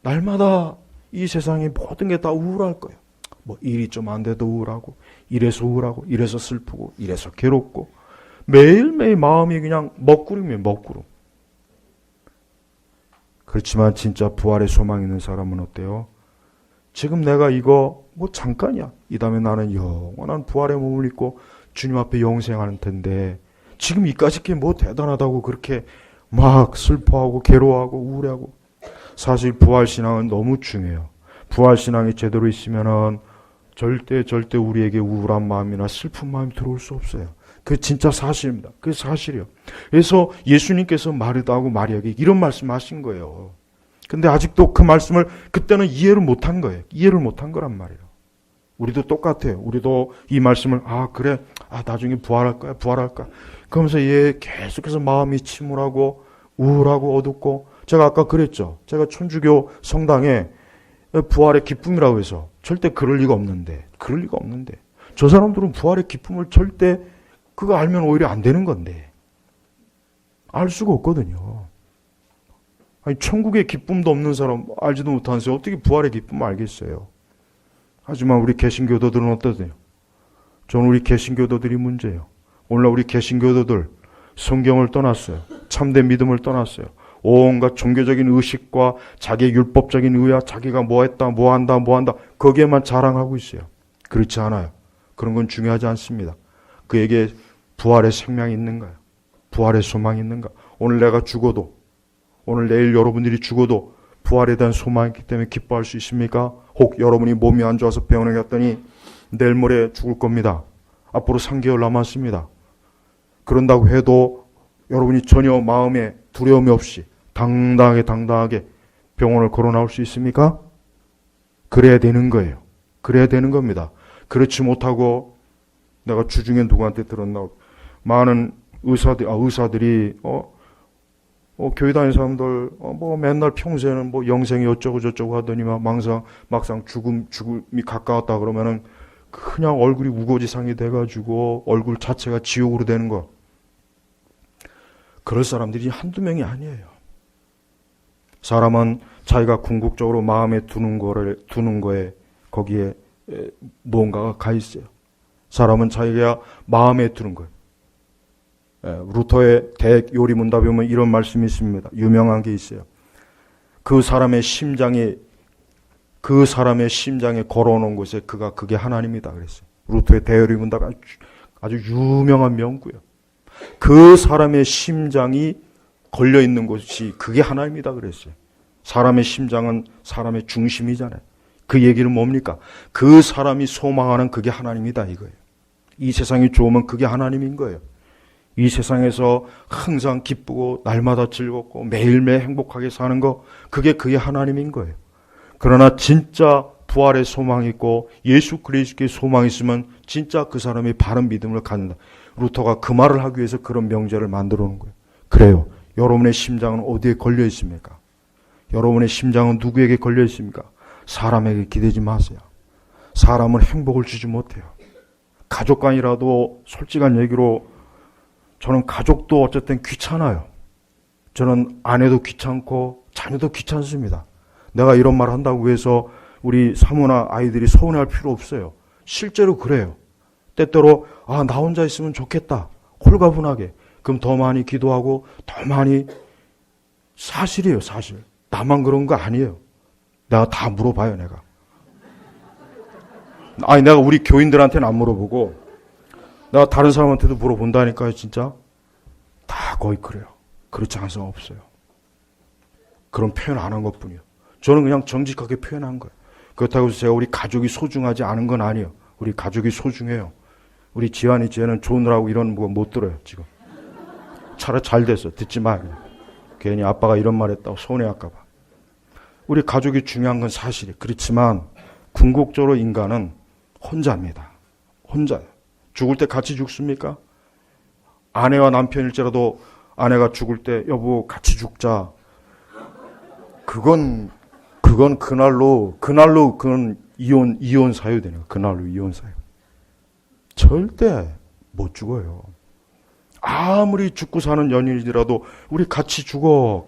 날마다 이 세상의 모든 게 다 우울할 거예요. 일이 좀 안 돼도 우울하고, 이래서 우울하고, 이래서 슬프고, 이래서 괴롭고, 매일매일 마음이 그냥 먹구름이에요. 먹구름. 그렇지만 진짜 부활의 소망 있는 사람은 어때요? 지금 내가 이거 잠깐이야. 이 다음에 나는 영원한 부활의 몸을 입고 주님 앞에 영생하는 텐데 지금 이까짓 게 대단하다고 그렇게 막 슬퍼하고 괴로워하고 우울해하고. 사실 부활신앙은 너무 중요해요. 부활신앙이 제대로 있으면은 절대 우리에게 우울한 마음이나 슬픈 마음이 들어올 수 없어요. 그게 진짜 사실입니다. 그게 사실이에요. 그래서 예수님께서 마르다하고 마리아에게 이런 말씀을 하신 거예요. 근데 아직도 그 말씀을 그때는 이해를 못한 거예요. 이해를 못한 거란 말이에요. 우리도 똑같아요. 우리도 이 말씀을 그래. 나중에 부활할 거야. 그러면서 계속해서 마음이 침울하고 우울하고 어둡고 제가 아까 그랬죠. 제가 천주교 성당에 부활의 기쁨이라고 해서 절대 그럴 리가 없는데 저 사람들은 부활의 기쁨을 절대 그거 알면 오히려 안 되는 건데 알 수가 없거든요. 아니, 천국의 기쁨도 없는 사람, 알지도 못하면서 어떻게 부활의 기쁨을 알겠어요? 하지만 우리 개신교도들은 어떠세요? 저는 우리 개신교도들이 문제예요. 오늘날 우리 개신교도들 성경을 떠났어요. 참된 믿음을 떠났어요. 온갖 종교적인 의식과 자기의 율법적인 의야, 자기가 뭐 했다, 뭐 한다, 거기에만 자랑하고 있어요. 그렇지 않아요. 그런 건 중요하지 않습니다. 그에게 부활의 생명이 있는가요? 부활의 소망이 있는가? 오늘 내가 죽어도, 오늘 내일 여러분들이 죽어도 부활에 대한 소망이 있기 때문에 기뻐할 수 있습니까? 혹 여러분이 몸이 안 좋아서 병원에 갔더니 내일 모레 죽을 겁니다. 앞으로 3개월 남았습니다. 그런다고 해도 여러분이 전혀 마음에 두려움이 없이 당당하게 병원을 걸어 나올 수 있습니까? 그래야 되는 거예요. 그래야 되는 겁니다. 그렇지 못하고 내가 주중에 누구한테 들었나, 많은 의사들이 교회 다니는 사람들 뭐 맨날 평소에는 뭐 영생이 어쩌고 저쩌고 하더니만 막상 죽음이 가까웠다 그러면은 그냥 얼굴이 우거지상이 돼가지고 얼굴 자체가 지옥으로 되는 거. 그럴 사람들이 한두 명이 아니에요. 사람은 자기가 궁극적으로 마음에 두는 거에 거기에 무언가가 가 있어요. 사람은 자기가 마음에 두는 거예요. 루터의 대요리문답에 보면 이런 말씀이 있습니다. 유명한 게 있어요. 그 사람의 심장에 걸어놓은 곳에 그게 하나님이다 그랬어요. 루터의 대요리문답 아주 유명한 명구예요. 그 사람의 심장이 걸려있는 곳이 그게 하나님이다 그랬어요. 사람의 심장은 사람의 중심이잖아요. 그 얘기는 뭡니까? 그 사람이 소망하는 그게 하나님이다 이거예요. 이 세상이 좋으면 그게 하나님인 거예요. 이 세상에서 항상 기쁘고 날마다 즐겁고 매일매일 행복하게 사는 거, 그게 하나님인 거예요. 그러나 진짜 부활의 소망이 있고 예수 그리스도의 소망이 있으면 진짜 그 사람이 바른 믿음을 갖는다. 루터가 그 말을 하기 위해서 그런 명제를 만들어 놓은 거예요. 그래요. 여러분의 심장은 어디에 걸려 있습니까? 여러분의 심장은 누구에게 걸려 있습니까? 사람에게 기대지 마세요. 사람은 행복을 주지 못해요. 가족간이라도 솔직한 얘기로 저는 가족도 어쨌든 귀찮아요. 저는 아내도 귀찮고 자녀도 귀찮습니다. 내가 이런 말 한다고 해서 우리 사모나 아이들이 서운해할 필요 없어요. 실제로 그래요. 때때로 나 혼자 있으면 좋겠다. 홀가분하게. 그럼 더 많이 기도하고 더 많이, 사실이에요, 사실. 나만 그런 거 아니에요. 내가 다 물어봐요, 내가. 내가 우리 교인들한테는 안 물어보고 내가 다른 사람한테도 물어본다니까요, 진짜. 다 거의 그래요. 그렇지 않은 사람 없어요. 그런 표현 안 한 것뿐이에요. 저는 그냥 정직하게 표현한 거예요. 그렇다고 해서 제가 우리 가족이 소중하지 않은 건 아니에요. 우리 가족이 소중해요. 우리 지환이 쟤는 좋으라고 이런 거 못 들어요, 지금. 차라리 잘 됐어. 듣지 마. 그냥. 괜히 아빠가 이런 말 했다고 손해할까봐. 우리 가족이 중요한 건 사실이에요. 그렇지만 궁극적으로 인간은 혼자입니다. 혼자예요. 죽을 때 같이 죽습니까? 아내와 남편일지라도 아내가 죽을 때 여보 같이 죽자. 그건 그날로 그건 이혼 사유 되는 거예요. 그날로 이혼 사유. 절대 못 죽어요. 아무리 죽고 사는 연인이라도 우리 같이 죽어.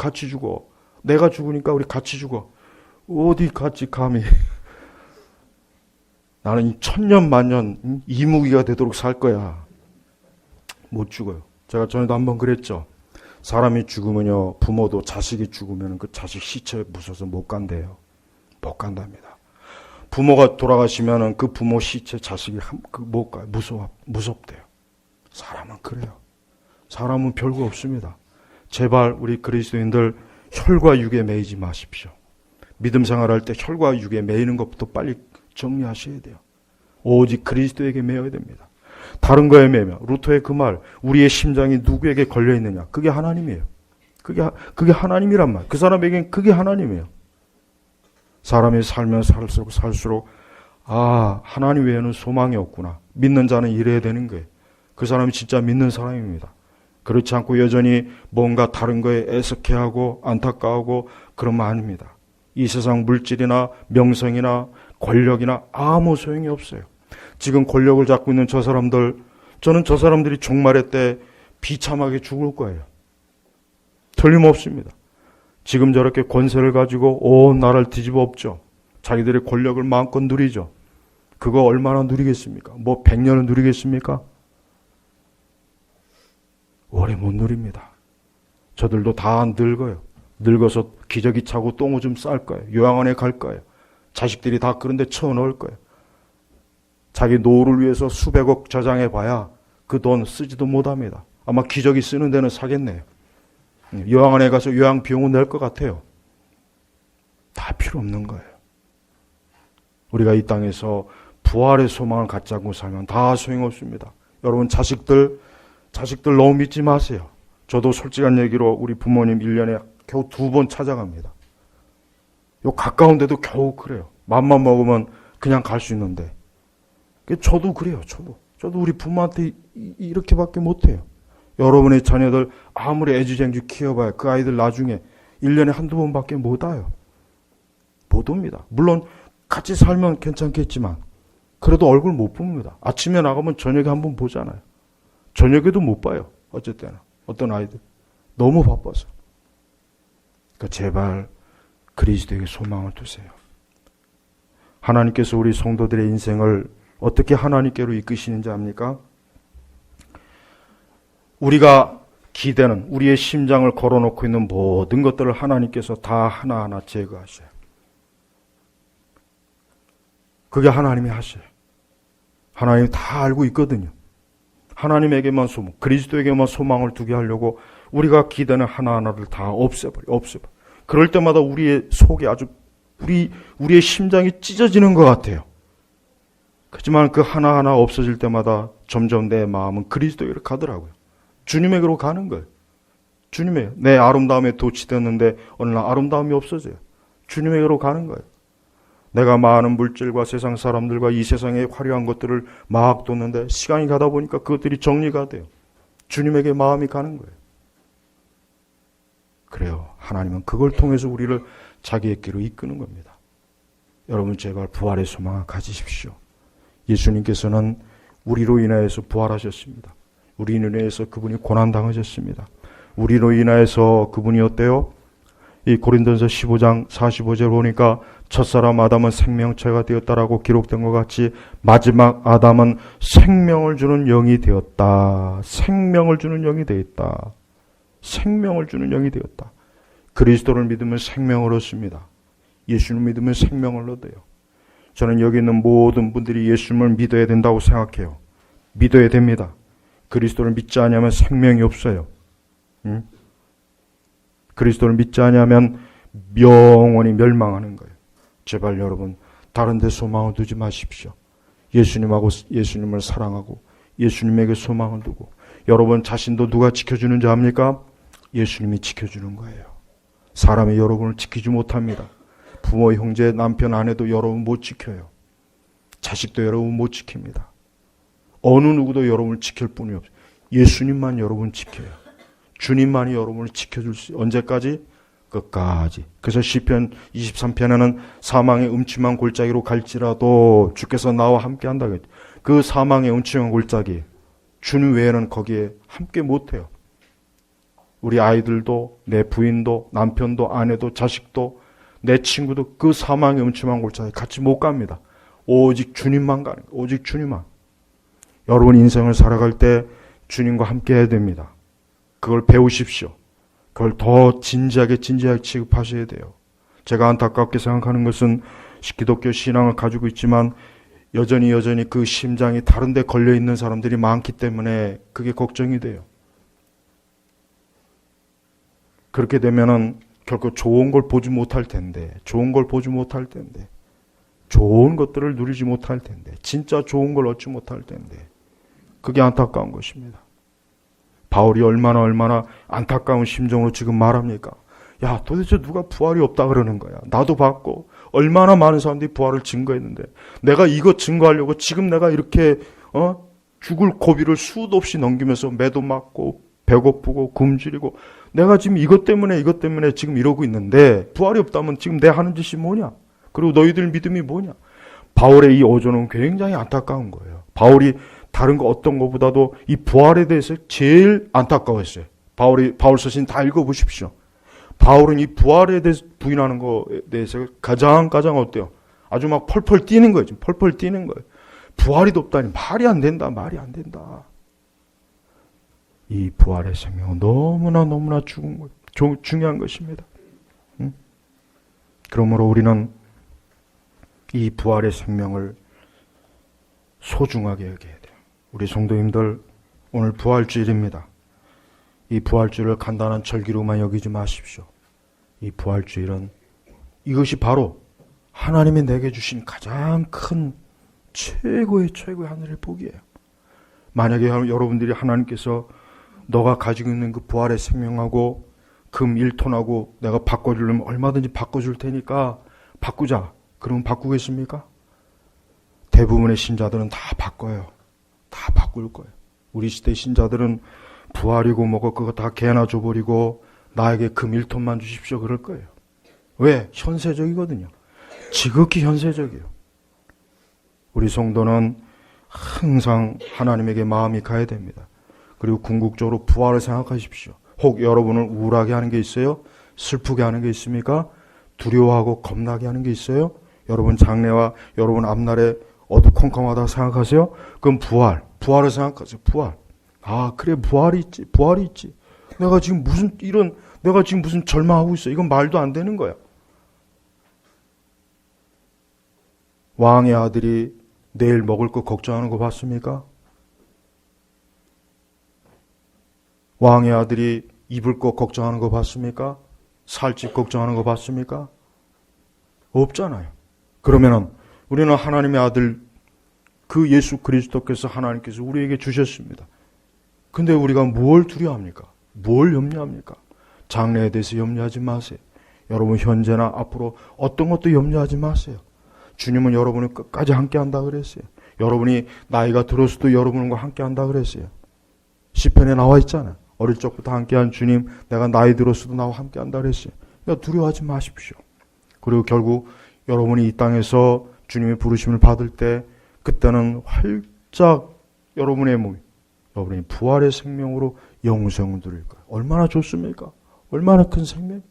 내가 죽으니까 우리 같이 죽어. 어디 같이 감히. 나는 천년 만년 이무기가 되도록 살 거야. 못 죽어요. 제가 전에도 한번 그랬죠. 사람이 죽으면요, 부모도 자식이 죽으면 그 자식 시체 무서워서 못 간대요. 못 간답니다. 부모가 돌아가시면은 그 부모 시체 자식이 못 가요. 무섭대요. 사람은 그래요. 사람은 별거 없습니다. 제발 우리 그리스도인들 혈과 육에 매이지 마십시오. 믿음 생활할 때 혈과 육에 매이는 것부터 빨리 정리하셔야 돼요. 오직 그리스도에게 매여야 됩니다. 다른 거에 매면 루터의 그 말, 우리의 심장이 누구에게 걸려 있느냐? 그게 하나님이에요. 그게 하나님이란 말. 그 사람에겐 그게 하나님이에요. 사람이 살면 살수록 하나님 외에는 소망이 없구나. 믿는 자는 이래야 되는 거예요. 그 사람이 진짜 믿는 사람입니다. 그렇지 않고 여전히 뭔가 다른 거에 애석해하고 안타까워하고 그러면 아닙니다. 이 세상 물질이나 명성이나 권력이나 아무 소용이 없어요. 지금 권력을 잡고 있는 저 사람들, 저는 저 사람들이 종말의 때 비참하게 죽을 거예요. 틀림없습니다. 지금 저렇게 권세를 가지고 온 나라를 뒤집어 엎죠. 자기들의 권력을 마음껏 누리죠. 그거 얼마나 누리겠습니까? 뭐 100년을 누리겠습니까? 오래 못 누립니다. 저들도 다 늙어요. 늙어서 기저귀 차고 똥오줌 쌀 거예요. 요양원에 갈 거예요. 자식들이 다 그런데 쳐넣을 거예요. 자기 노후를 위해서 수백억 저장해 봐야 그 돈 쓰지도 못합니다. 아마 기저귀 쓰는 데는 사겠네요. 요양원에 가서 요양 비용은 낼 것 같아요. 다 필요 없는 거예요. 우리가 이 땅에서 부활의 소망을 갖지 않고 살면 다 소용없습니다. 여러분 자식들 너무 믿지 마세요. 저도 솔직한 얘기로 우리 부모님 1년에 겨우 2번 찾아갑니다. 요 가까운데도 겨우 그래요. 맘만 먹으면 그냥 갈 수 있는데. 저도 그래요. 저도 우리 부모한테 이렇게밖에 못해요. 여러분의 자녀들 아무리 애지중지 키워봐야 그 아이들 나중에 1년에 한두 번밖에 못 와요. 못 옵니다. 물론 같이 살면 괜찮겠지만 그래도 얼굴 못 봅니다. 아침에 나가면 저녁에 한번 보잖아요. 저녁에도 못 봐요. 어쨌든 어떤 아이들 너무 바빠서. 그러니까 제발 그리스도에게 소망을 두세요. 하나님께서 우리 성도들의 인생을 어떻게 하나님께로 이끄시는지 압니까? 우리가 기대는 우리의 심장을 걸어놓고 있는 모든 것들을 하나님께서 다 하나하나 제거하셔요. 그게 하나님이 하셔요. 하나님이 다 알고 있거든요. 하나님에게만 소망, 그리스도에게만 소망을 두게 하려고 우리가 기대는 하나하나를 다 없애버려. 그럴 때마다 우리의 속이 아주 우리의 심장이 찢어지는 것 같아요. 그렇지만 그 하나하나 없어질 때마다 점점 내 마음은 그리스도에게로 가더라고요. 주님에게로 가는 거예요. 내 아름다움에 도취됐는데 어느 날 아름다움이 없어져요. 주님에게로 가는 거예요. 내가 많은 물질과 세상 사람들과 이 세상의 화려한 것들을 막 뒀는데 시간이 가다 보니까 그것들이 정리가 돼요. 주님에게 마음이 가는 거예요. 그래요. 하나님은 그걸 통해서 우리를 자기에게로 이끄는 겁니다. 여러분 제발 부활의 소망을 가지십시오. 예수님께서는 우리로 인하여서 부활하셨습니다. 우리로 인해서 그분이 고난당하셨습니다. 우리로 인하여서 그분이 어때요? 이 고린도전서 15장 45절 보니까 첫사람 아담은 생명체가 되었다라고 기록된 것 같이 마지막 아담은 생명을 주는 영이 되었다. 생명을 주는 영이 되었다. 생명을 주는 영이 되었다. 그리스도를 믿으면 생명을 얻습니다. 예수를 믿으면 생명을 얻어요. 저는 여기 있는 모든 분들이 예수님을 믿어야 된다고 생각해요. 믿어야 됩니다. 그리스도를 믿지 않으면 생명이 없어요. 그리스도를 믿지 않으면 영원히 멸망하는 거예요. 제발 여러분 다른 데 소망을 두지 마십시오. 예수님을 사랑하고 예수님에게 소망을 두고 여러분 자신도 누가 지켜주는지 압니까? 예수님이 지켜주는 거예요. 사람이 여러분을 지키지 못합니다. 부모, 형제, 남편, 아내도 여러분 못 지켜요. 자식도 여러분 못 지킵니다. 어느 누구도 여러분을 지킬 분이 없어요. 예수님만 여러분 지켜요. 주님만이 여러분을 지켜줄 수 언제까지? 끝까지. 그래서 시편 23편에는 사망의 음침한 골짜기로 갈지라도 주께서 나와 함께 한다고 했죠. 그 사망의 음침한 골짜기 주님 외에는 거기에 함께 못해요. 우리 아이들도 내 부인도 남편도 아내도 자식도 내 친구도 그 사망의 음침한 골짜기 같이 못 갑니다. 오직 주님만 가는 거예요. 오직 주님만. 여러분 인생을 살아갈 때 주님과 함께 해야 됩니다. 그걸 배우십시오. 그걸 더 진지하게 취급하셔야 돼요. 제가 안타깝게 생각하는 것은 기독교 신앙을 가지고 있지만 여전히 그 심장이 다른 데 걸려있는 사람들이 많기 때문에 그게 걱정이 돼요. 그렇게 되면은 결코 좋은 걸 보지 못할 텐데, 좋은 것들을 누리지 못할 텐데, 진짜 좋은 걸 얻지 못할 텐데, 그게 안타까운 것입니다. 바울이 얼마나 안타까운 심정으로 지금 말합니까? 야, 도대체 누가 부활이 없다 그러는 거야. 나도 봤고 얼마나 많은 사람들이 부활을 증거했는데 내가 이거 증거하려고 지금 내가 이렇게 죽을 고비를 수도 없이 넘기면서 매도 맞고 배고프고 굶주리고 내가 지금 이것 때문에 지금 이러고 있는데 부활이 없다면 지금 내 하는 짓이 뭐냐? 그리고 너희들 믿음이 뭐냐? 바울의 이 어조는 굉장히 안타까운 거예요. 바울이 다른 거 어떤 것보다도 이 부활에 대해서 제일 안타까웠어요. 바울 서신 다 읽어보십시오. 바울은 이 부활에 대해서 부인하는 것에 대해서 가장 어때요? 아주 막 펄펄 뛰는 거예요. 지금 펄펄 뛰는 거예요. 부활이 없다니 말이 안 된다. 말이 안 된다. 이 부활의 생명은 너무나 중요한 것입니다. 그러므로 우리는 이 부활의 생명을 소중하게 여겨야 돼요. 우리 성도님들, 오늘 부활주일입니다. 이 부활주일을 간단한 절기로만 여기지 마십시오. 이 부활주일은 이것이 바로 하나님이 내게 주신 가장 큰 최고의 하늘의 복이에요. 만약에 여러분들이 하나님께서 너가 가지고 있는 그 부활의 생명하고 금 1톤하고 내가 바꿔주려면 얼마든지 바꿔줄 테니까 바꾸자. 그러면 바꾸겠습니까? 대부분의 신자들은 다 바꿔요. 다 바꿀 거예요. 우리 시대 신자들은 부활이고 뭐고 그거 다 개나 줘버리고 나에게 금 1톤만 주십시오 그럴 거예요. 왜? 현세적이거든요. 지극히 현세적이에요. 우리 성도는 항상 하나님에게 마음이 가야 됩니다. 그리고 궁극적으로 부활을 생각하십시오. 혹 여러분을 우울하게 하는 게 있어요? 슬프게 하는 게 있습니까? 두려워하고 겁나게 하는 게 있어요? 여러분 장래와 여러분 앞날에 어두컴컴하다고 생각하세요? 그럼 부활을 생각하세요. 부활. 아, 그래, 부활이 있지. 내가 지금 무슨 절망하고 있어. 이건 말도 안 되는 거야. 왕의 아들이 내일 먹을 거 걱정하는 거 봤습니까? 왕의 아들이 입을 거 걱정하는 거 봤습니까? 살집 걱정하는 거 봤습니까? 없잖아요. 그러면은 우리는 하나님의 아들 그 예수 그리스도께서 하나님께서 우리에게 주셨습니다. 근데 우리가 뭘 두려워합니까? 뭘 염려합니까? 장래에 대해서 염려하지 마세요. 여러분 현재나 앞으로 어떤 것도 염려하지 마세요. 주님은 여러분을 끝까지 함께 한다 그랬어요. 여러분이 나이가 들어서도 여러분과 함께 한다 그랬어요. 시편에 나와 있잖아요. 어릴 적부터 함께한 주님, 내가 나이 들어서도 나와 함께 한다 그랬어요. 그러니까 두려워하지 마십시오. 그리고 결국 여러분이 이 땅에서 주님의 부르심을 받을 때 그때는 활짝 여러분의 몸이 여러분이 부활의 생명으로 영생을 누릴 거예요. 얼마나 좋습니까? 얼마나 큰 생명?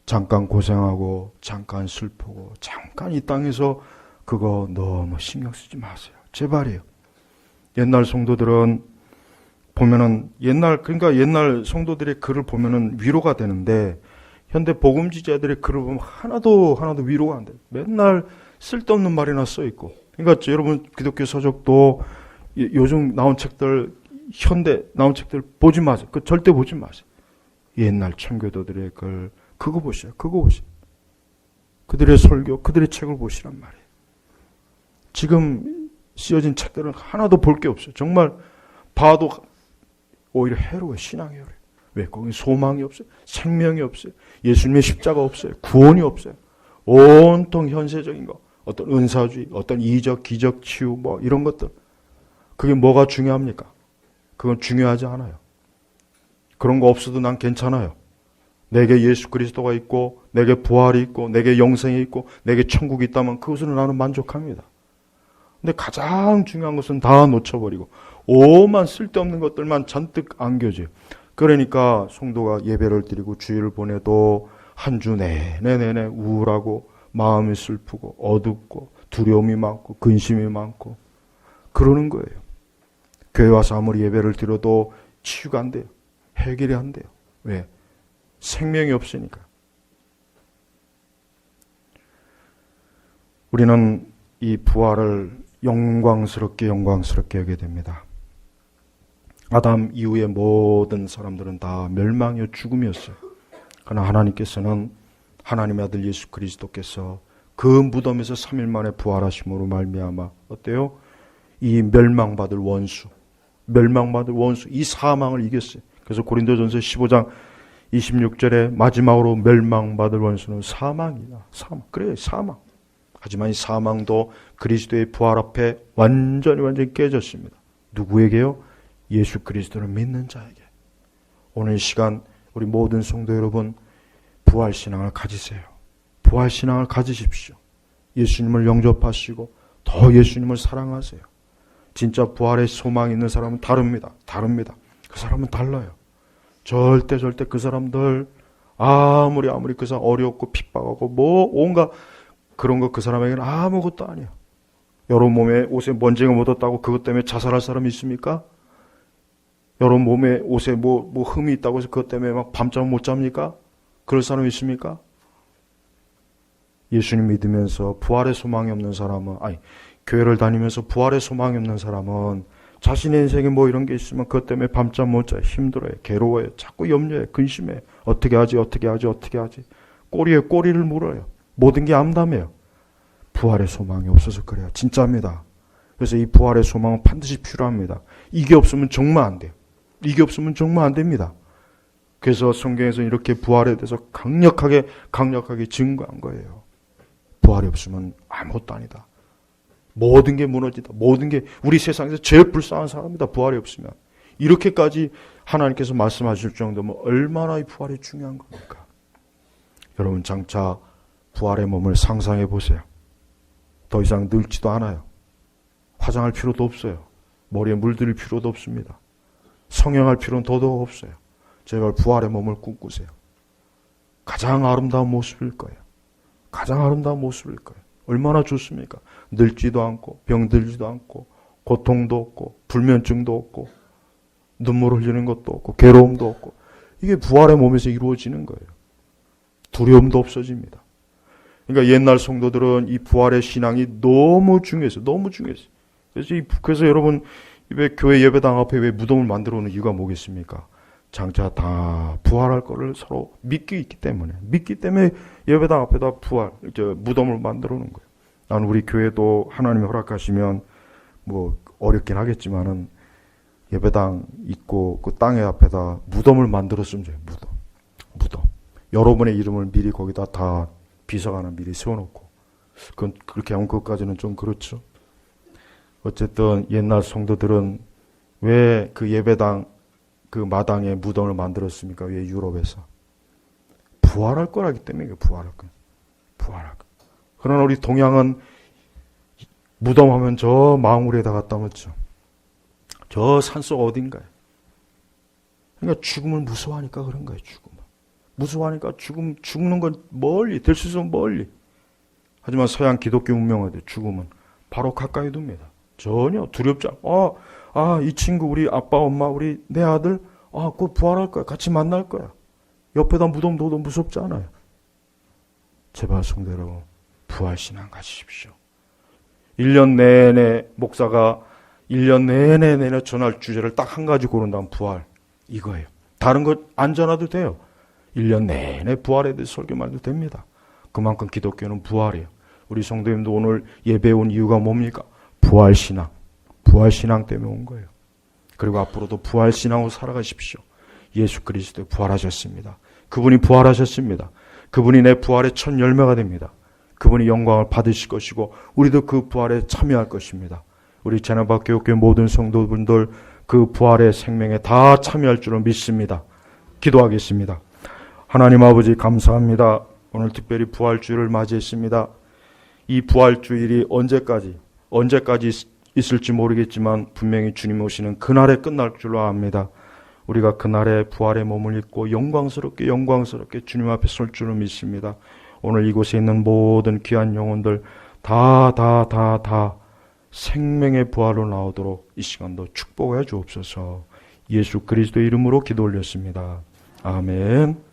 잠깐 고생하고 잠깐 슬프고 잠깐 이 땅에서 그거 너무 신경 쓰지 마세요. 제발이에요. 옛날 성도들은 보면은 그러니까 옛날 성도들의 글을 보면은 위로가 되는데 현대 복음지자들의 글을 보면 하나도 위로가 안 돼요. 맨날 쓸데없는 말이나 써 있고. 그러니까 여러분 기독교 서적도 요즘 나온 책들 현대 나온 책들 보지 마세요. 그 절대 보지 마세요. 옛날 청교도들의 글 그거 보세요. 그들의 설교, 그들의 책을 보시란 말이에요. 지금 쓰여진 책들은 하나도 볼 게 없어요. 정말 봐도 오히려 해로워요. 신앙이 해로워요. 왜? 거기 소망이 없어요. 생명이 없어요. 예수님의 십자가 없어요. 구원이 없어요. 온통 현세적인 거. 어떤 은사주의, 어떤 이적, 기적, 치유 뭐 이런 것들. 그게 뭐가 중요합니까? 그건 중요하지 않아요. 그런 거 없어도 난 괜찮아요. 내게 예수 그리스도가 있고 내게 부활이 있고 내게 영생이 있고 내게 천국이 있다면 그것으로 나는 만족합니다. 근데 가장 중요한 것은 다 놓쳐버리고 오만 쓸데없는 것들만 잔뜩 안겨져요. 그러니까 성도가 예배를 드리고 주일을 보내도 한 주 내내 우울하고 마음이 슬프고 어둡고 두려움이 많고 근심이 많고 그러는 거예요. 교회 와서 아무리 예배를 드려도 치유가 안 돼요. 해결이 안 돼요. 왜? 생명이 없으니까. 우리는 이 부활을 영광스럽게 여기게 됩니다. 아담 이후의 모든 사람들은 다 멸망이요 죽음이었어요. 그러나 하나님께서는 하나님의 아들 예수 그리스도께서 그 무덤에서 3일 만에 부활하심으로 말미암아 어때요? 이 멸망받을 원수 이 사망을 이겼어요. 그래서 고린도전서 15장 26절에 마지막으로 멸망받을 원수는 사망이다. 그래요, 사망. 하지만 이 사망도 그리스도의 부활 앞에 완전히 깨졌습니다. 누구에게요? 예수 그리스도를 믿는 자에게. 오늘 이 시간 우리 모든 성도 여러분 부활신앙을 가지세요. 부활신앙을 가지십시오. 예수님을 영접하시고 더 예수님을 사랑하세요. 진짜 부활의 소망이 있는 사람은 다릅니다. 그 사람은 달라요. 절대 그 사람들 아무리 그 사람 어렵고 핍박하고 뭐 온갖 그런 거 그 사람에게는 아무것도 아니야. 여러분 몸에 옷에 먼지가 묻었다고 그것 때문에 자살할 사람이 있습니까? 여러분 몸에 옷에 뭐 흠이 있다고 해서 그것 때문에 막 밤잠 못 잡니까? 그럴 사람이 있습니까? 예수님 믿으면서 부활의 소망이 없는 사람은, 교회를 다니면서 부활의 소망이 없는 사람은 자신의 인생에 뭐 이런 게 있으면 그것 때문에 밤잠 못 자요. 힘들어요. 괴로워요. 자꾸 염려해. 근심해. 어떻게 하지? 꼬리에 꼬리를 물어요. 모든 게 암담해요. 부활의 소망이 없어서 그래요. 진짜입니다. 그래서 이 부활의 소망은 반드시 필요합니다. 이게 없으면 정말 안 돼요. 이게 없으면 정말 안 됩니다. 그래서 성경에서 이렇게 부활에 대해서 강력하게 증거한 거예요. 부활이 없으면 아무것도 아니다. 모든 게 무너지다. 모든 게 우리 세상에서 제일 불쌍한 사람이다. 부활이 없으면. 이렇게까지 하나님께서 말씀하실 정도면 얼마나 이 부활이 중요한 겁니까? 여러분 장차 부활의 몸을 상상해 보세요. 더 이상 늙지도 않아요. 화장할 필요도 없어요. 머리에 물들일 필요도 없습니다. 성형할 필요는 더더욱 없어요. 제발 부활의 몸을 꿈꾸세요. 가장 아름다운 모습일 거예요. 가장 아름다운 모습일 거예요. 얼마나 좋습니까? 늙지도 않고 병들지도 않고 고통도 없고 불면증도 없고 눈물 흘리는 것도 없고 괴로움도 없고 이게 부활의 몸에서 이루어지는 거예요. 두려움도 없어집니다. 그러니까 옛날 성도들은 이 부활의 신앙이 너무 중요했어요. 너무 중요했어요. 그래서 여러분 교회 예배당 앞에 왜 무덤을 만들어 놓는 이유가 뭐겠습니까? 장차 다 부활할 거를 서로 믿기 때문에 예배당 앞에다 무덤을 만들어 놓은 거예요. 나는 우리 교회도 하나님이 허락하시면 뭐 어렵긴 하겠지만은 예배당 있고 그 땅의 앞에다 무덤을 만들었으면 좋아요. 무덤. 여러분의 이름을 미리 거기다 다 비서관을 미리 세워놓고 그건 그렇게 하면 그것까지는 좀 그렇죠. 어쨌든 옛날 성도들은 왜 그 예배당 그 마당에 무덤을 만들었습니까? 왜 유럽에서? 부활할 거라기 때문에 부활할 거예요. 그러나 우리 동양은 무덤하면 저 망우리에다 갖다 놓죠. 저 산속 어딘가에. 그러니까 죽음을 무서워하니까 그런 거예요. 무서워하니까 죽는 건 멀리, 될 수 있으면 멀리. 하지만 서양 기독교 문명에도 죽음은 바로 가까이 둡니다. 전혀 두렵지 않고, 이 친구, 우리 아빠, 엄마, 내 아들, 곧 부활할 거야. 같이 만날 거야. 옆에다 무덤 둬도 무섭지 않아요. 제발 성도 여러분, 부활신앙 가지십시오. 1년 내내 목사가 1년 내내 전할 주제를 딱 한 가지 고른다면 부활. 이거예요. 다른 것 안 전화도 돼요. 1년 내내 부활에 대해서 설교만 해도 됩니다. 그만큼 기독교는 부활이에요. 우리 성도님도 오늘 예배에 온 이유가 뭡니까? 부활신앙 때문에 온 거예요. 그리고 앞으로도 부활신앙으로 살아가십시오. 예수 그리스도 부활하셨습니다. 그분이 부활하셨습니다. 그분이 내 부활의 첫 열매가 됩니다. 그분이 영광을 받으실 것이고 우리도 그 부활에 참여할 것입니다. 우리 제나바교회 모든 성도분들 그 부활의 생명에 다 참여할 줄을 믿습니다. 기도하겠습니다. 하나님 아버지 감사합니다. 오늘 특별히 부활주일을 맞이했습니다. 이 부활주일이 언제까지 있을지 모르겠지만 분명히 주님 오시는 그날에 끝날 줄로 압니다. 우리가 그날에 부활의 몸을 입고 영광스럽게 주님 앞에 설 줄을 믿습니다. 오늘 이곳에 있는 모든 귀한 영혼들 다 생명의 부활로 나오도록 이 시간도 축복해 주옵소서. 예수 그리스도 이름으로 기도 올렸습니다. 아멘.